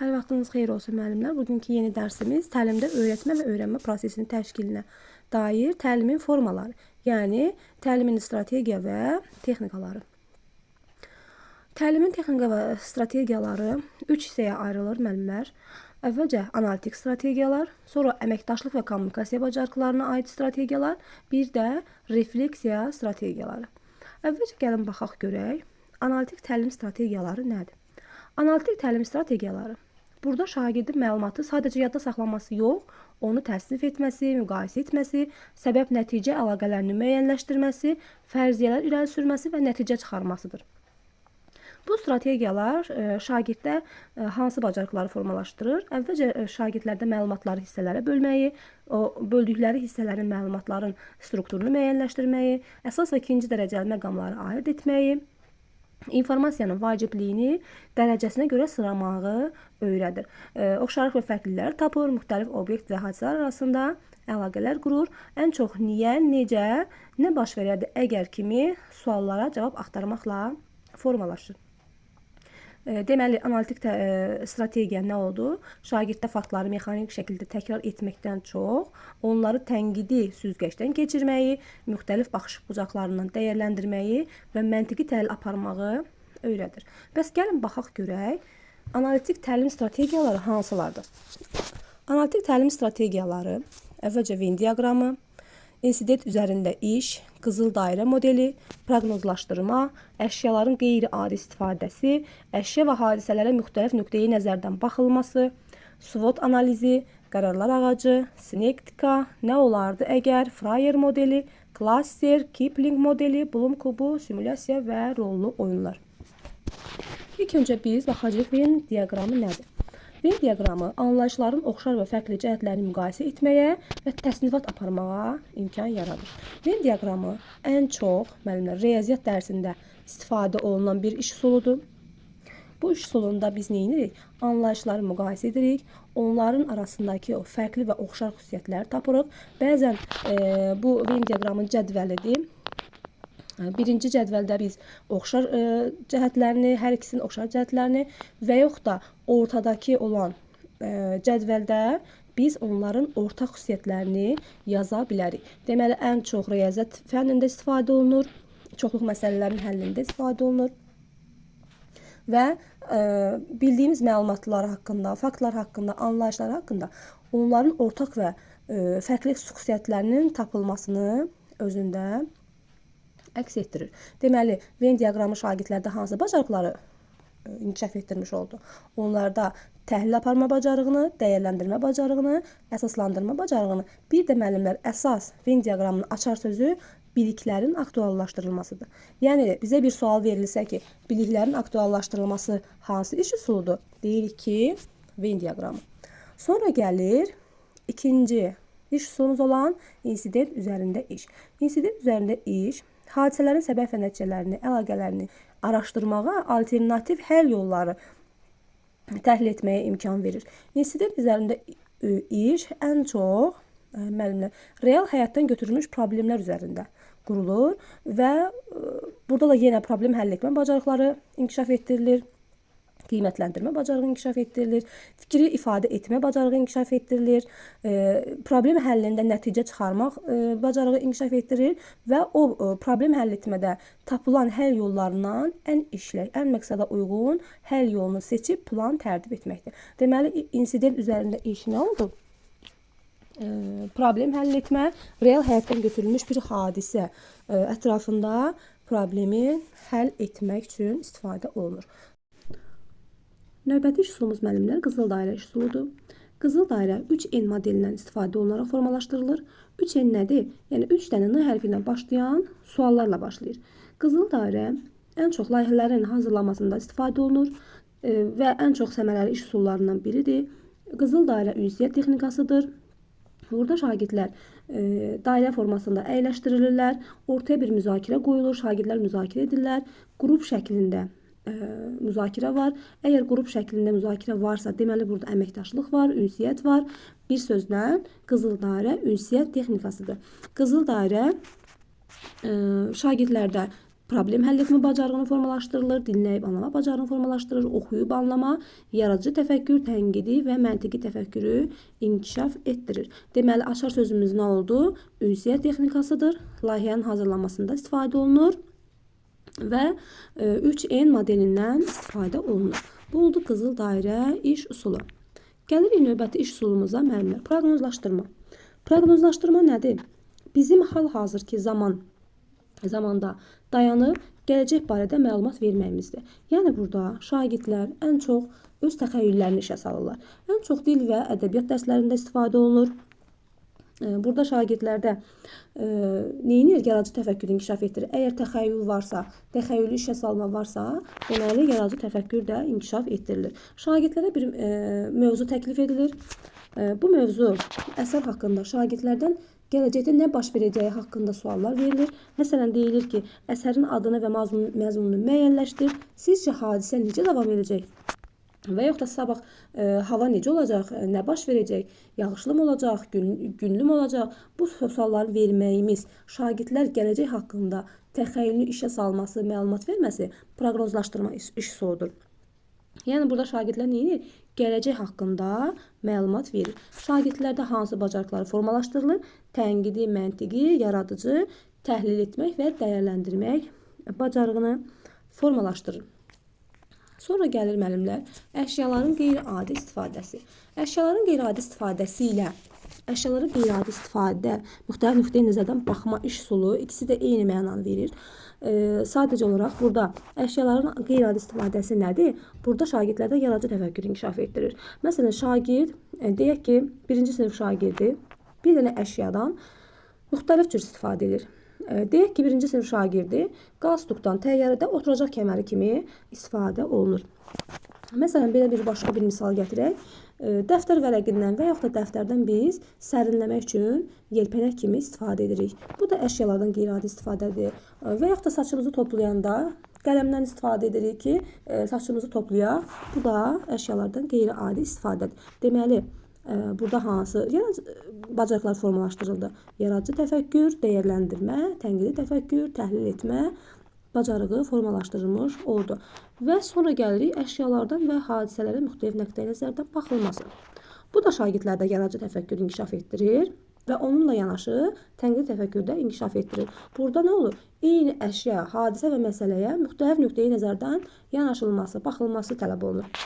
Hər vaxtınız xeyir olsun müəllimlər. Bugünkü yeni dərsimiz təlimdə öyrətmə və öyrənmə prosesinin təşkilinə dair təlimin formaları, yəni təlimin strategiya və texnikaları. Təlimin texnika və strategiyaları 3 hissəyə ayrılır müəllimlər. Əvvəlcə analitik strategiyalar, sonra əməkdaşlıq və kommunikasiya bacarıqlarına aid strategiyalar, bir də refleksiya strategiyaları. Əvvəlcə gəlin baxaq görək, analitik təlim strategiyaları nədir? Analitik təlim strategiyaları. Burada şagirdin məlumatı sadəcə yadda saxlaması yox, onu təsnif etməsi, müqayisə etməsi, səbəb-nəticə əlaqələrini müəyyənləşdirməsi, fərziyyələr irəli sürməsi və nəticə çıxarmasıdır. Bu strategiyalar şagirddə hansı bacarıqları formalaşdırır? Əvvəlcə şagirdlərdə məlumatları hissələrə bölməyi, böldükləri hissələrin məlumatların strukturunu müəyyənləşdirməyi, əsas və ikinci dərəcəli məqamları ayırd etməyi, informasiyanın vacibliyini dərəcəsinə görə sıralamağı öyrədir. Oxşarlıq və fərqliliklər tapır, müxtəlif obyekt və hadisələr arasında əlaqələr qurur. Ən çox niyə, necə, nə baş verərdi əgər kimi suallara cavab axtarmaqla formalaşır. Deməli, analitik strategiya nə oldu? Şagirddə faktları mexanik şəkildə təkrar etməkdən çox, onları tənqidi süzgəcdən keçirməyi, müxtəlif baxış bucaqlarından dəyərləndirməyi və məntiqi təhlil aparmağı öyrədir. Bəs gəlin baxaq görək, analitik təlim strategiyaları hansılardır? Analitik təlim strategiyaları əvvəlcə Venn diaqramı, insident üzərində iş, qızıl dairə modeli, proqnozlaşdırma, əşyaların qeyri-adi istifadəsi, əşya və hadisələrə müxtəlif nöqteyi nəzərdən baxılması, SWOT analizi, qərarlar ağacı, sinektika, nə olardı əgər, Fryer modeli, klaster, Kipling modeli, Bloom kubu, simulyasiya və rollu oyunlar. İlk öncə biz baxacağıq Venn diaqramı nədir? Venn diaqramı anlayışların oxşar və fərqli cəhətlərini müqayisə etməyə və təsnifat aparmağa imkan yaradır. Venn diaqramı ən çox müəllimlər riyaziyyat dərsində istifadə olunan bir iş üsuludur. Bu iş üsulunda biz nə edirik? Anlayışları müqayisə edirik, onların arasındakı o fərqli və oxşar xüsusiyyətləri tapırıq. Bəzən bu Venn diaqramın cədvəlidir. Birinci cədvəldə biz oxşar cəhətlərini, hər ikisinin oxşar cəhətlərini və yox da ortadakı olan cədvəldə biz onların ortaq xüsusiyyətlərini yaza bilərik. Deməli, ən çox riyaziyyat fənnində istifadə olunur, çoxluq məsələlərin həllində istifadə olunur və bildiyimiz məlumatlar haqqında, faktlar haqqında, anlayışlar haqqında onların ortaq və fərqli xüsusiyyətlərinin tapılmasını özündə əks etdirir. Deməli, Venn diaqramı şagirdlərdə hansı bacarıqları inkişaf etdirmiş oldu? Onlarda təhlil aparma bacarığını, dəyərləndirmə bacarığını, əsaslandırma bacarığını, bir də müəllimlər əsas Venn diaqramının açar sözü biliklərin aktuallaşdırılmasıdır. Yəni, bizə bir sual verilsə ki, biliklərin aktuallaşdırılması hansı iş üsuludur? Deyirik ki, Venn diaqramı. Sonra gəlir ikinci iş üsulumuz olan insident üzərində iş. İnsident üzərində iş hadisələrin səbəb və nəticələrini, əlaqələrini araşdırmağa, alternativ həll yolları təhlil etməyə imkan verir. İnsident üzərində iş ən çox müəllimlər real həyatdan götürülmüş problemlər üzərində qurulur və burada da yenə problem həll etmə bacarıqları inkişaf etdirilir. Qiymətləndirmə bacarığı inkişaf etdirilir, fikri ifadə etmə bacarığı inkişaf etdirilir, problem həllində nəticə çıxarmaq bacarığı inkişaf etdirilir və o problem həll etmədə tapılan həll yollarından ən işlək, ən məqsədə uyğun həll yolunu seçib plan tərdib etməkdir. Deməli, insident üzərində iş nə oldu? Problem həll etmə, real həyatdan götürülmüş bir hadisə ətrafında problemi həll etmək üçün istifadə olunur. Növbəti iş üsulumuz müəllimlər qızıl dairə iş üsuludur. Qızıl dairə 3N modelindən istifadə olunaraq formalaşdırılır. 3N nədir? Yəni 3 dənə N hərfi ilə başlayan suallarla başlayır. Qızıl dairə ən çox layihələrin hazırlanmasında istifadə olunur və ən çox səmərəli iş üsullarından biridir. Qızıl dairə ünsiyyət texnikasıdır. Burada şagirdlər dairə formasında əyləşdirilirlər, ortaya bir müzakirə qoyulur, şagirdlər müzakirə edirlər, qrup şəklində müzakirə var. Əgər qrup şəklində müzakirə varsa, deməli burada əməkdaşlıq var, ünsiyyət var. Bir sözlə qızıl dairə ünsiyyət texnikasıdır. Qızıl dairə şagirdlərdə problem həll etmə bacarığını formalaşdırılır, dinləyib anlama bacarığını formalaşdırır, oxuyub anlama, yaradıcı təfəkkür, tənqidi və məntiqi təfəkkürü inkişaf etdirir. Deməli, açar sözümüz nə oldu? Ünsiyyət texnikasıdır. Layihənin hazırlanmasında istifadə olunur və 3N modelindən istifadə olunur. Bu oldu qızıl dairə iş usulu. Gəlirik növbəti iş usulumuza müəllimlər. Proqnozlaşdırma. Proqnozlaşdırma nədir? Bizim hal-hazırki zamanda dayanıb gələcək barədə məlumat verməyimizdir. Yəni burada şagirdlər ən çox öz təxəyyüllərini işə salırlar. Ən çox dil və ədəbiyyat dərslərində istifadə olunur. Burada şagirdlərdə neyinir? Yaradıcı təfəkkür inkişaf etdirir. Əgər təxəyyül varsa, təxəyyülü işə salma varsa, deməli yaradıcı təfəkkür də inkişaf etdirilir. Şagirdlərə bir mövzu təklif edilir. Bu mövzu əsər haqqında şagirdlərdən gələcəkdə nə baş verəcəyi haqqında suallar verilir. Məsələn, deyilir ki, əsərin adını və məzmununu müəyyənləşdir. Sizcə hadisə necə davam edəcək? Və yaxud da sabah hava necə olacaq, nə baş verəcək, yağışlı mı olacaq, günlü mü olacaq? Bu sualları verməyimiz, şagirdlər gələcək haqqında təxəyyülünü işə salması, məlumat verməsi proqnozlaşdırma iş usuludur. Yəni burada şagirdlər neyir? Gələcək haqqında məlumat verir. Şagirdlərdə hansı bacarıqları formalaşdırılır? Tənqidi, məntiqi, yaradıcı, təhlil etmək və dəyərləndirmək bacarığını formalaşdırır. Sonra gəlir müəllimlər, əşyaların qeyri-adi istifadəsi. Əşyaların qeyri-adi istifadəsi ilə əşyaların qeyri-adi istifadə, müxtəlif nöqteyi nəzərdən baxma iş usulu ikisi də eyni mənanı verir. Sadəcə olaraq burada əşyaların qeyri-adi istifadəsi nədir? Burada şagirdlərdə yaradıcı təfəkkür inkişaf etdirir. Məsələn, şagird, deyək ki, 1-ci sinif şagirdi bir dənə əşyadan müxtəlif cür istifadə edir. Deyək ki, 1-ci sinif şagirdi qalstukdan təyyarədə oturacaq kəməri kimi istifadə olunur. Məsələn, belə bir başqa bir misal gətirək. Dəftər vərəqindən və yaxud da dəftərdən biz sərinləmək üçün yelpənək kimi istifadə edirik. Bu da əşyalardan qeyri-adi istifadədir. Və yaxud da saçımızı toplayanda qələmdən istifadə edirik ki, saçımızı toplayaq. Bu da əşyalardan qeyri-adi istifadədir. Deməli, burada hansı bacarıqlar formalaşdırıldı? Yaradıcı təfəkkür, dəyərləndirmə, tənqidi təfəkkür, təhlil etmə bacarığı formalaşdırılmış oldu. Və sonra gəlirik əşyalardan və hadisələrə müxtəlif nöqteyi nəzərdən baxılması. Bu da şagirdlərdə yaradıcı təfəkkür inkişaf etdirir və onunla yanaşı tənqidi təfəkkür də inkişaf etdirir. Burada nə olur? Eyni əşya, hadisə və məsələyə müxtəlif nöqteyi nəzərdən yanaşılması, baxılması tələb olunur.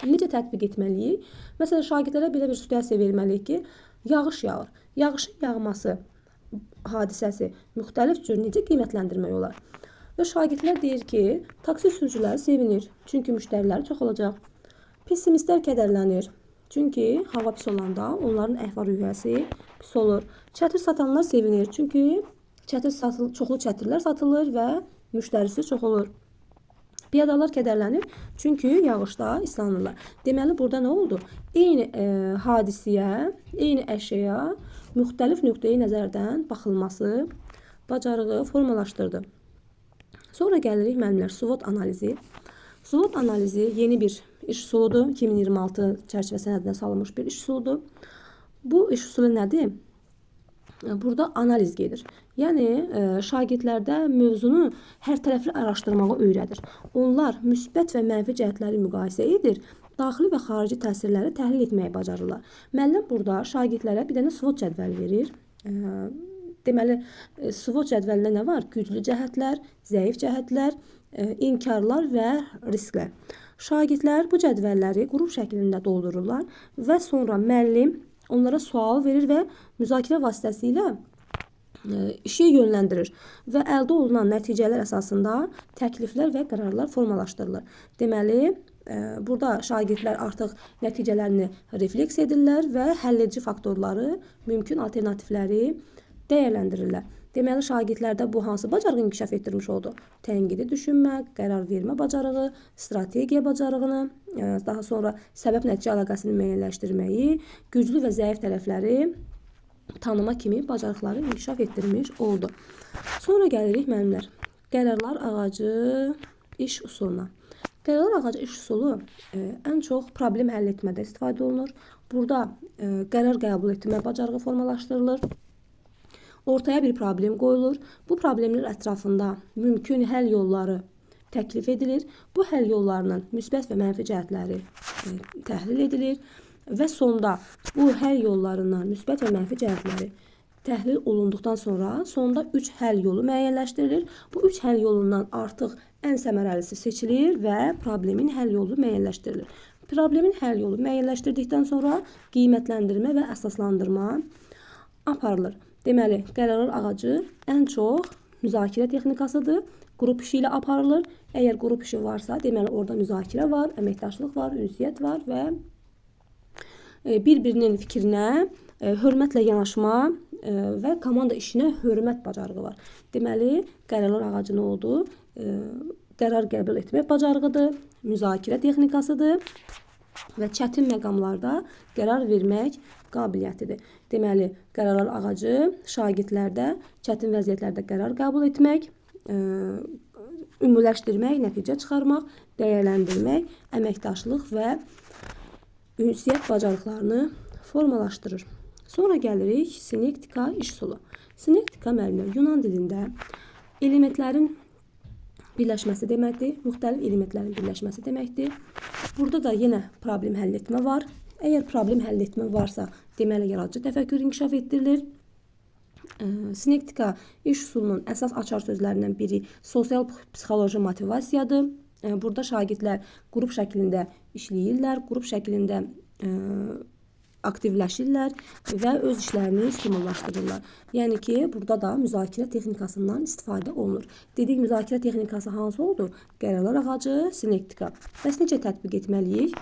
Necə tətbiq etməliyik? Məsələn, şagirdlərə belə bir situasiya verməliyik ki, yağış yağır. Yağışın yağması hadisəsi müxtəlif cür necə qiymətləndirmək olar? Və şagirdlər deyir ki, taksi sürücüləri sevinir, çünki müştəriləri çox olacaq. Pessimistlər kədərlənir, çünki hava pis olanda onların əhval-ruhiyyəsi pis olur. Çətir satanlar sevinir, çünki çoxlu çətirlər satılır və müştərisi çox olur. Piyadalar kədərlənir, çünki yağışda islanırlar. Deməli, burada nə oldu? Eyni hadisiyə, eyni əşyaya müxtəlif nöqteyi nəzərdən baxılması bacarığı formalaşdırdı. Sonra gəlirik müəllimlər, SWOT analizi. SWOT analizi yeni bir iş usuludur. 2026 çərçivə sənədinə salınmış bir iş usuludur. Bu iş usulu nədir? Burada analiz gedir. Yəni, şagirdlərdə mövzunu hər tərəfli araşdırmağı öyrədir. Onlar müsbət və mənfi cəhətləri müqayisə edir. Daxili və xarici təsirləri təhlil etməyi bacarırlar. Müəllim burada şagirdlərə bir dənə SWOT cədvəli verir. Deməli, SWOT cədvəlində nə var? Güclü cəhətlər, zəif cəhətlər, inkarlar və risklər. Şagirdlər bu cədvəlləri qrup şəklində doldururlar və sonra müəllim onlara sual verir və müzakirə vasitəsilə işi yönləndirir və əldə olunan nəticələr əsasında təkliflər və qərarlar formalaşdırılır. Deməli, burada şagirdlər artıq nəticələrini refleks edirlər və həlledici faktorları, mümkün alternativləri dəyərləndirirlər. Deməli, şagirdlərdə bu hansı bacarığı inkişaf etdirmiş oldu? Tənqidi düşünmə, qərar vermə bacarığı, strategiya bacarığını, daha sonra səbəb-nəticə əlaqəsini müəyyənləşdirməyi, güclü və zəif tərəfləri tanıma kimi bacarıqları inkişaf etdirmiş oldu. Sonra gəlirik müəllimlər, qərarlar ağacı iş usuluna. Qərarlar ağacı iş usulu ən çox problem həll etmədə istifadə olunur. Burada qərar qəbul etmə bacarığı formalaşdırılır. Ortaya bir problem qoyulur. Bu problemlər ətrafında mümkün həll yolları təklif edilir. Bu həll yollarının müsbət və mənfi cəhətləri təhlil edilir və sonda bu həll yollarından müsbət və mənfi cəhətləri təhlil olunduqdan sonra sonda 3 həll yolu müəyyənləşdirilir. Bu 3 həll yolundan artıq ən səmərəlisi seçilir və problemin həll yolu müəyyənləşdirilir. Problemin həll yolu müəyyənləşdirdikdən sonra qiymətləndirmə və əsaslandırma aparılır. Deməli, qərarlar ağacı ən çox müzakirə texnikasıdır. Qrup işi ilə aparılır. Əgər qrup işi varsa, deməli orada müzakirə var, əməkdaşlıq var, ünsiyyət var və bir-birinin fikrinə hörmətlə yanaşma və komanda işinə hörmət bacarığı var. Deməli, qərarlar ağacı nə oldu? Qərar qəbul etmək bacarığıdır, müzakirə texnikasıdır və çətin məqamlarda qərar vermək qabiliyyətidir. Deməli, qərarlar ağacı şagirdlərdə çətin vəziyyətlərdə qərar qəbul etmək, ümumiləşdirmək, nəticə çıxarmaq, dəyərləndirmək, əməkdaşlıq və ünsiyyət bacarıqlarını formalaşdırır. Sonra gəlirik sinektika iş üsulu. Sinektika müəllimlər Yunan dilində elementlərin birləşməsi deməkdir, müxtəlif elementlərin birləşməsi deməkdir. Burada da yenə problem həll etmə var. Əgər problem həll etmə varsa, deməli yaradıcı təfəkkür inkişaf etdirilir. Sinektika iş üsulunun əsas açar sözlərindən biri sosial psixoloji motivasiyadır. Burada şagirdlər qrup şəklində işləyirlər, qrup şəklində aktivləşirlər və öz işlərini stimullaşdırırlar. Yəni ki, burada da müzakirə texnikasından istifadə olunur. Dedik, müzakirə texnikası hansı oldu? Qərarlar ağacı, sinektika. Bəs necə tətbiq etməliyik?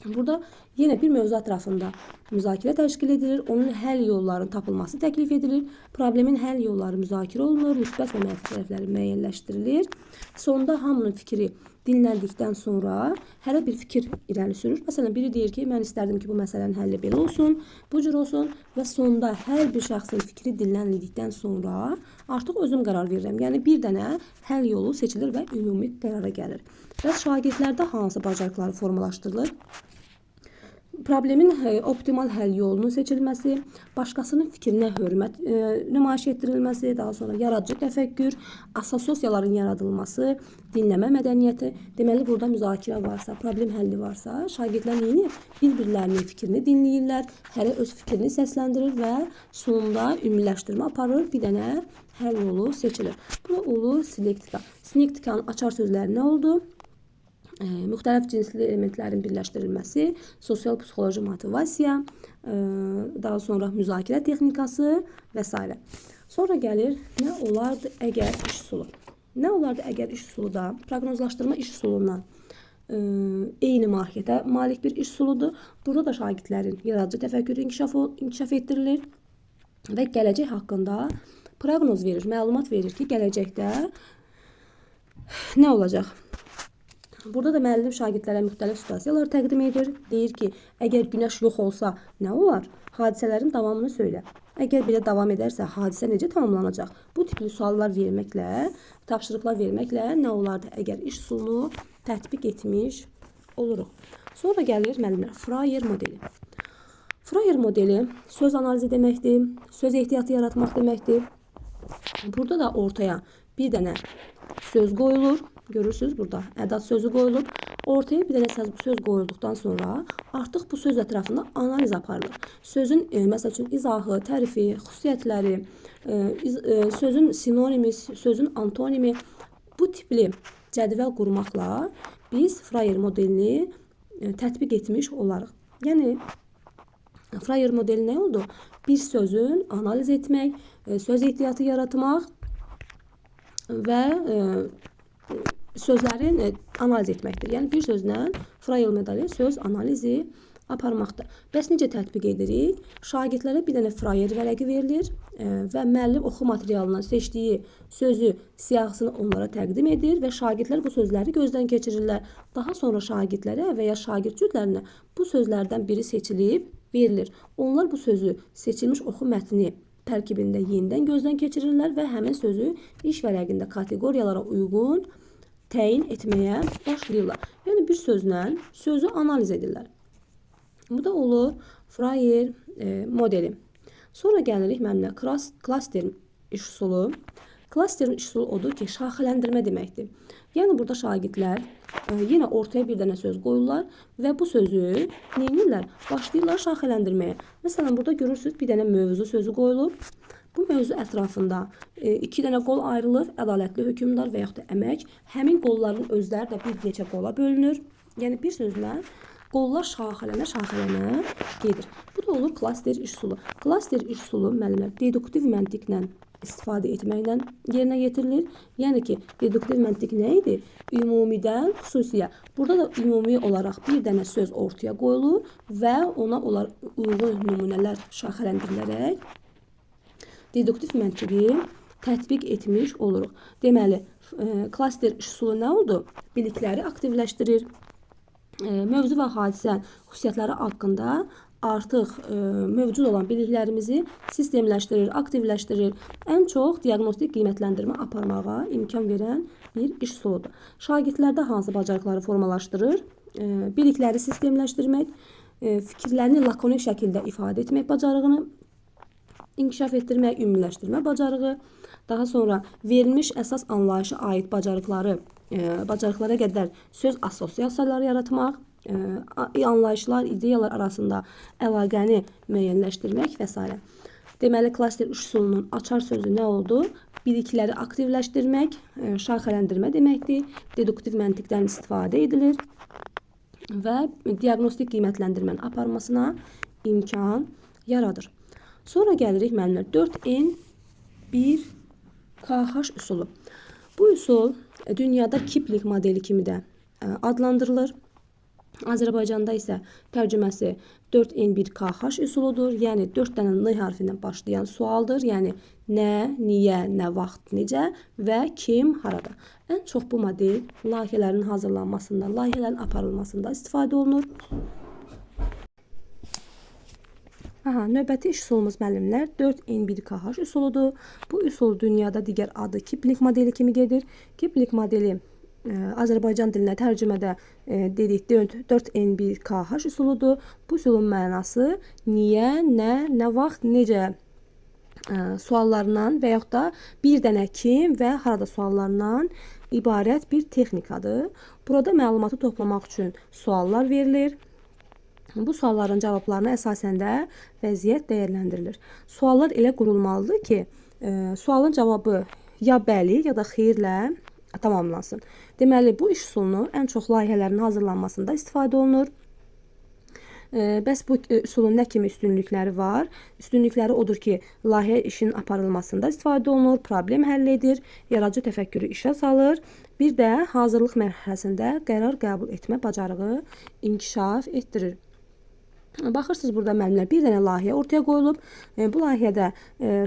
Burada yenə bir mövzu ətrafında müzakirə təşkil edilir, onun həll yollarının tapılması təklif edilir, problemin həll yolları müzakirə olunur, müsbət və mənfi tərəfləri müəyyənləşdirilir. Sonda hamının fikri dinləndikdən sonra hərə bir fikir irəli sürür. Məsələn, biri deyir ki, mən istərdim ki, bu məsələnin həlli belə olsun, bu cür olsun və sonda hər bir şəxsin fikri dinlənildikdən sonra artıq özüm qərar verirəm. Yəni, bir dənə həll yolu seçilir və ümumi qərara gəlir. Və şagirdlərdə hansı bacarıqları formalaşdırılır? Problemin optimal həll yolunun seçilməsi, başqasının fikrinə hörmət nümayiş etdirilməsi, daha sonra yaradıcı təfəkkür, asosiasiyaların yaradılması, dinləmə mədəniyyəti. Deməli, burada müzakirə varsa, problem həlli varsa, şagirdlər bir-birlərinin fikrini dinləyirlər, hərə öz fikrini səsləndirir və sonunda ümumiləşdirmə aparır, bir dənə həll yolu seçilir. Bu olur sinektika. Sinektikanın açar sözləri nə oldu? Müxtəlif cinsli elementlərin birləşdirilməsi, sosial psixoloji motivasiya, daha sonra müzakirə texnikası və s. Sonra gəlir, nə olardı əgər iş üsulu? Nə olardı əgər iş üsulu da proqnozlaşdırma iş üsulundan eyni mahiyyətə malik bir iş üsuludur. Burada da şagirdlərin yaradıcı təfəkkürü inkişaf etdirilir və gələcək haqqında proqnoz verir, məlumat verir ki, gələcəkdə nə olacaq? Burada da müəllim şagirdlərə müxtəlif situasiyalar təqdim edir. Deyir ki, əgər günəş yox olsa nə olar? Hadisələrin davamını söylə. Əgər belə davam edərsə, hadisə necə tamamlanacaq? Bu tipli suallar verməklə, tapşırıqlar verməklə nə olardı əgər iş üsulunu tətbiq etmiş oluruq. Sonra gəlir müəllimlər Freyer modeli. Freyer modeli söz analizi deməkdir, söz ehtiyatı yaratmaq deməkdir. Burada da ortaya bir dənə söz qoyulur. Görürsünüz, burada ədat sözü qoyulub. Ortaya bir dənə söz qoyulduqdan sonra artıq bu söz ətrafında analiz aparılır. Sözün, məsəl üçün, izahı, tərifi, xüsusiyyətləri, sözün sinonimi, sözün antonimi, bu tipli cədvəl qurmaqla biz Freyer modelini tətbiq etmiş olarıq. Yəni, Freyer modeli nə oldu? Bir sözün analiz etmək, söz ehtiyatı yaratmaq və sözlərin analiz etməkdir. Yəni, bir sözlə Freyer modeli söz analizi aparmaqdır. Bəs necə tətbiq edirik? Şagirdlərə bir dənə Freyer vərəqi verilir və müəllim oxu materialından seçdiyi sözü, siyahısını onlara təqdim edir və şagirdlər bu sözləri gözdən keçirirlər. Daha sonra şagirdlərə və ya şagird cütlərinə bu sözlərdən biri seçilib verilir. Onlar bu sözü seçilmiş oxu mətni tərkibində yenidən gözdən keçirirlər və həmin sözü iş vərəqində kateqoriyalara uyğun təyin etməyə başlayırlar. Yəni, bir sözlə sözü analiz edirlər. Bu da olur Freyer modeli. Sonra gəlirik müəllimlər klasterin iş usulu. Klasterin iş usulu odur ki, şaxələndirmə deməkdir. Yəni burada şagirdlər yenə ortaya bir dənə söz qoyurlar və bu sözü neyinirlər? Başlayırlar şaxələndirməyə. Məsələn, burada görürsünüz bir dənə mövzu sözü qoyulub. Bu mövzu ətrafında iki dənə qol ayrılır, ədalətli hökmdar və yaxud da əmək. Həmin qolların özləri də bir neçə qola bölünür. Yəni bir sözlə qollar şaxələnə gedir. Bu da olur klaster iş usulu. Klaster iş usulu müəllimlər deduktiv məntiqlə istifadə etməklə yerinə yetirilir. Yəni ki, deduktiv məntiq nə idi? Ümumidən xüsusiyə. Burada da ümumi olaraq bir dənə söz ortaya qoyulur və ona uyğun nümunələr şaxələndirilərək deduktiv məntiqi tətbiq etmiş oluruq. Deməli, klaster iş usulu nə oldu? Bilikləri aktivləşdirir. Mövzu və hadisə xüsusiyyətləri haqqında artıq mövcud olan biliklərimizi sistemləşdirir, aktivləşdirir. Ən çox diaqnostik qiymətləndirmə aparmağa imkan verən bir iş usuludur. Şagirdlərdə hansı bacarıqları formalaşdırır? Bilikləri sistemləşdirmək, fikirlərini lakonik şəkildə ifadə etmək bacarığını inkişaf etdirmək, ümumiləşdirmə bacarığı, daha sonra verilmiş əsas anlayışa aid bacarıqlara qədər söz assosiasiyaları yaratmaq, anlayışlar, ideyalar arasında əlaqəni müəyyənləşdirmək və s. Deməli, klaster iş usulunun açar sözü nə oldu? Bilikləri aktivləşdirmək, şaxələndirmə deməkdir. Deduktiv məntiqdən istifadə edilir və diaqnostik qiymətləndirmənin aparmasına imkan yaradır. Sonra gəlirik müəllimlər 4N1KH üsulu. Bu üsul dünyada Kipling modeli kimi də adlandırılır. Azərbaycanda isə tərcüməsi 4N1KH üsuludur. Yəni 4 dənə N hərfindən başlayan sualdır. Yəni nə, niyə, nə vaxt, necə və kim, harada. Ən çox bu model layihələrin hazırlanmasında, layihələrin aparılmasında istifadə olunur. Növbəti iş üsulumuz müəllimlər 4N1KH üsuludur. Bu üsul dünyada digər adı Kipling modeli kimi gedir. Kipling modeli Azərbaycan dilinə tərcümədə dedik 4N1KH üsuludur. Bu üsulun mənası niyə, nə vaxt, necə suallarından və yaxud da bir dənə kim və harada suallarından ibarət bir texnikadır. Burada məlumatı toplamaq üçün suallar verilir. Bu sualların cavablarına əsasən də vəziyyət dəyərləndirilir. Suallar elə qurulmalıdır ki, sualın cavabı ya bəli, ya da xeyirlə tamamlansın. Deməli, bu iş üsulunu ən çox layihələrin hazırlanmasında istifadə olunur. Bəs bu üsulun nə kimi üstünlükləri var? Üstünlükləri odur ki, layihə işin aparılmasında istifadə olunur, problem həll edir, yaradıcı təfəkkürü işə salır. Bir də hazırlıq mərhələsində qərar qəbul etmə bacarığı inkişaf etdirir. Baxırsınız burada müəllimlər bir dənə layihə ortaya qoyulub. Bu layihədə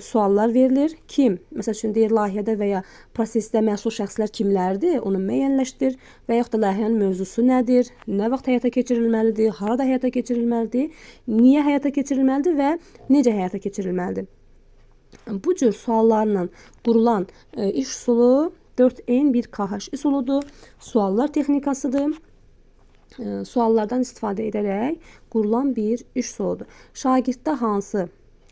suallar verilir. Kim? Məsəl üçün deyir layihədə və ya prosesdə məsul şəxslər kimlərdir? Onu müəyyənləşdir. Və yaxud da layihənin mövzusu nədir? Nə vaxt həyata keçirilməlidir? Harada həyata keçirilməlidir? Niyə həyata keçirilməlidir və necə həyata keçirilməlidir? Bu cür suallarla qurulan iş usulu 4N1KH üsuludur. Suallar texnikasıdır. Suallardan istifadə edərək qurulan bir iş usuludur. Şagirddə hansı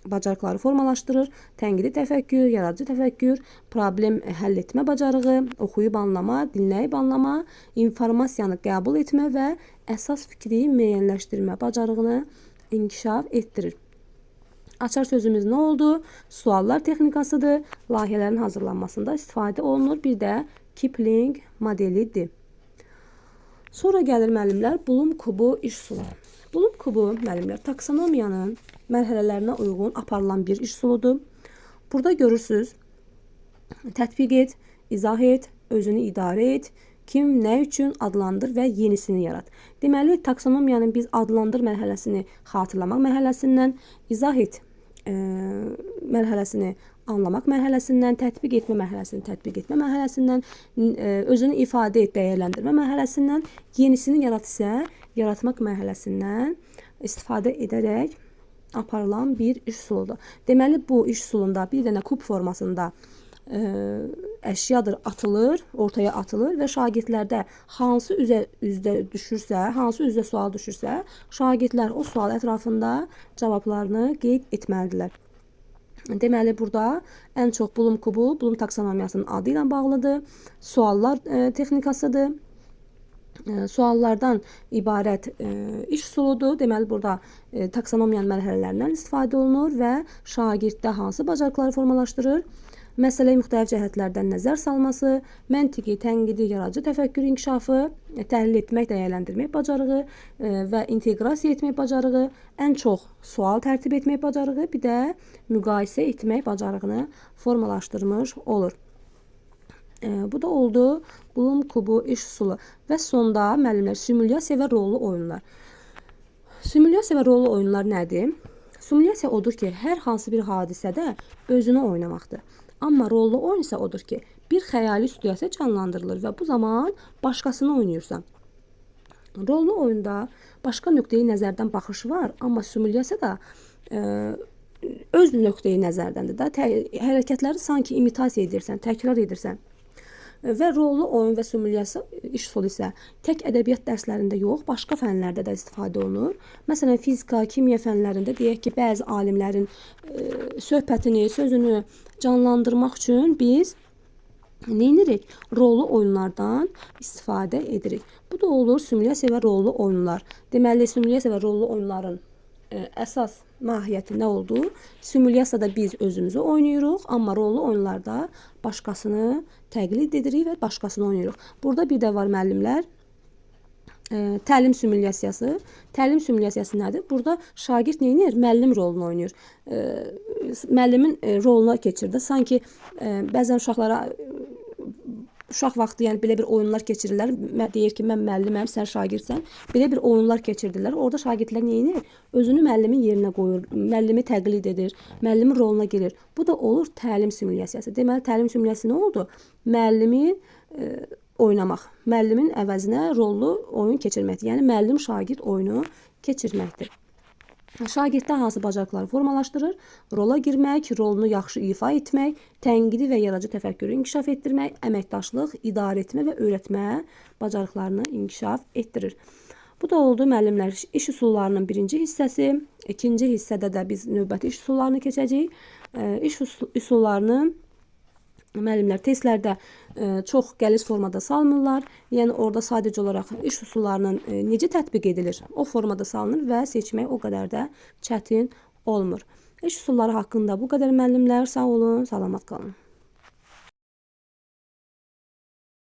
bacarıqları formalaşdırır? Tənqidi təfəkkür, yaradıcı təfəkkür, problem həll etmə bacarığı, oxuyub anlama, dinləyib anlama, informasiyanı qəbul etmə və əsas fikri müəyyənləşdirmə bacarığını inkişaf etdirir. Açar sözümüz nə oldu? Suallar texnikasıdır. Layihələrin hazırlanmasında istifadə olunur. Bir də Kipling modelidir. Sonra gəlir müəllimlər Bloom kubu iş usulu. Bloom kubu müəllimlər taksonomiyanın mərhələlərinə uyğun aparılan bir iş usuludur. Burada görürsünüz tətbiq et, izah et, özünü idarə et, kim, nə üçün adlandır və yenisini yarat. Deməli, taksonomiyanın biz adlandır mərhələsini xatırlamaq mərhələsindən, izah et mərhələsini anlamaq mərhələsindən, tətbiq etmə mərhələsindən, özünü ifadə et, dəyərləndirmə mərhələsindən, yenisini yarat isə yaratmaq mərhələsindən istifadə edərək aparılan bir iş usuludur. Deməli, bu iş usulunda bir dənə kub formasında əşyadır atılır, ortaya atılır və şagirdlərdə hansı sual düşürsə, şagirdlər o sual ətrafında cavablarını qeyd etməlidirlər. Deməli, burada ən çox Bloom kubu, Bloom taksonomiyasının adı ilə bağlıdır. Suallar texnikasıdır. Suallardan ibarət iş üsuludur. Deməli, burada taksonomiyanın mərhələlərindən istifadə olunur və şagirddə hansı bacarıqları formalaşdırır? Məsələyə müxtəlif cəhətlərdən nəzər salması, məntiqi, tənqidi, yaradıcı təfəkkür inkişafı, təhlil etmək, dəyərləndirmək bacarığı və inteqrasiya etmək bacarığı, ən çox sual tərtib etmək bacarığı, bir də müqayisə etmək bacarığını formalaşdırmış olur. Bu da oldu Bloom kubu iş üsulu. Və sonda müəllimlər simulyasiya və rollu oyunlar. Simulyasiya və rollu oyunlar nədir? Simulyasiya odur ki, hər hansı bir hadisədə özünü oynamaqdır. Amma rollu oyun isə odur ki, bir xəyali situasiya canlandırılır və bu zaman başqasını oynayırsan. Rollu oyunda başqa nöqteyi nəzərdən baxış var, amma simulyasiyada öz nöqteyi nəzərdəndir də. Hərəkətləri sanki imitasiya edirsən, təkrar edirsən. Və rollu oyun və simulyasiya iş üsulu isə tək ədəbiyyat dərslərində yox, başqa fənlərdə də istifadə olunur. Məsələn, fizika, kimya fənlərində deyək ki, bəzi alimlərin söhbətini, sözünü canlandırmaq üçün biz nə edirik? Rollu oyunlardan istifadə edirik. Bu da olur simulyasiya və rollu oyunlar. Deməli, simulyasiya və rollu oyunların əsas mahiyyəti nə oldu? Simulyasiyada biz özümüzü oynayırıq, amma rollu oyunlarda başqasını təqlid edirik və başqasını oynayırıq. Burada bir də var müəllimlər, təlim simulyasiyası. Təlim simulyasiyası nədir? Burada şagird nə edir? Müəllim rolunu oynayır. Müəllimin roluna keçir də. Sanki bəzən uşaq vaxtı, yəni belə bir oyunlar keçirirlər. Deyir ki, mən müəlliməm, sən şagirdsən. Belə bir oyunlar keçirdilər. Orada şagirdlər nə edir? Özünü müəllimin yerinə qoyur, müəllimi təqlid edir, müəllimin roluna girir. Bu da olur təlim simulyasiyası. Deməli, təlim simulyasiyası nə oldu? Müəllimi oynamaq, müəllimin əvəzinə rollu oyun keçirməkdir. Yəni, müəllim-şagird oyunu keçirməkdir. Şagirddə hansı bacarıqları formalaşdırır? Rola girmək, rolunu yaxşı ifa etmək, tənqidi və yaradıcı təfəkkürü inkişaf etdirmək, əməkdaşlıq, idarə etmə və öyrətmə bacarıqlarını inkişaf etdirir. Bu da oldu müəllimlər iş üsullarının birinci hissəsi. İkinci hissədə də biz növbəti iş üsullarını keçəcəyik. İş üsullarını müəllimlər testlərdə çox qəliz formada salmırlar. Yəni orada sadəcə olaraq iş üsullarının necə tətbiq edilir, o formada salınır və seçmək o qədər də çətin olmur. İş üsulları haqqında bu qədər müəllimlər. Sağ olun, salamat qalın.